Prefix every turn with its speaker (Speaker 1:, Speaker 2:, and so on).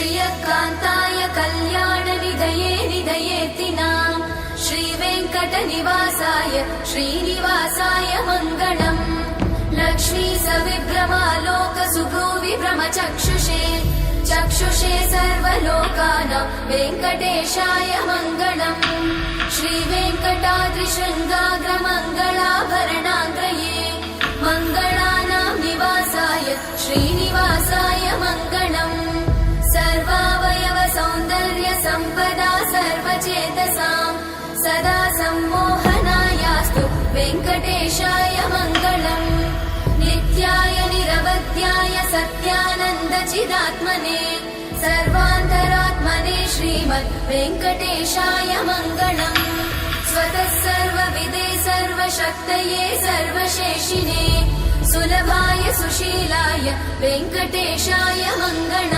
Speaker 1: श्रियकान्ताय कल्याणनिधये निधयेतिनाम् श्रीवेङ्कटनिवासाय श्रीनिवासाय मङ्गलम् लक्ष्मी सविभ्रमालोकसुभ्रूविभ्रमचक्षुषे चक्षुषे सर्वलोकानां वेङ्कटेशाय मङ्गलम् श्रीवेङ्कटाद्रिशृङ्गाग्रमङ्गलाभरणाङ्गये मङ्गलानां निवासाय श्रीनिवासाय मङ्गलम् सर्वावयव सौन्दर्य सम्पदा सर्वचेतसां सदा सम्मोहनायास्तु वेङ्कटेशाय मङ्गलम् नित्याय निरवध्याय सत्यानन्दचिदात्मने सर्वान्तरात्मने श्रीमद् वेङ्कटेशाय मङ्गलम् स्वतः सर्वविदे सर्वशक्तये सर्वशेषिने सुलभाय सुशीलाय वेङ्कटेशाय मङ्गलम्।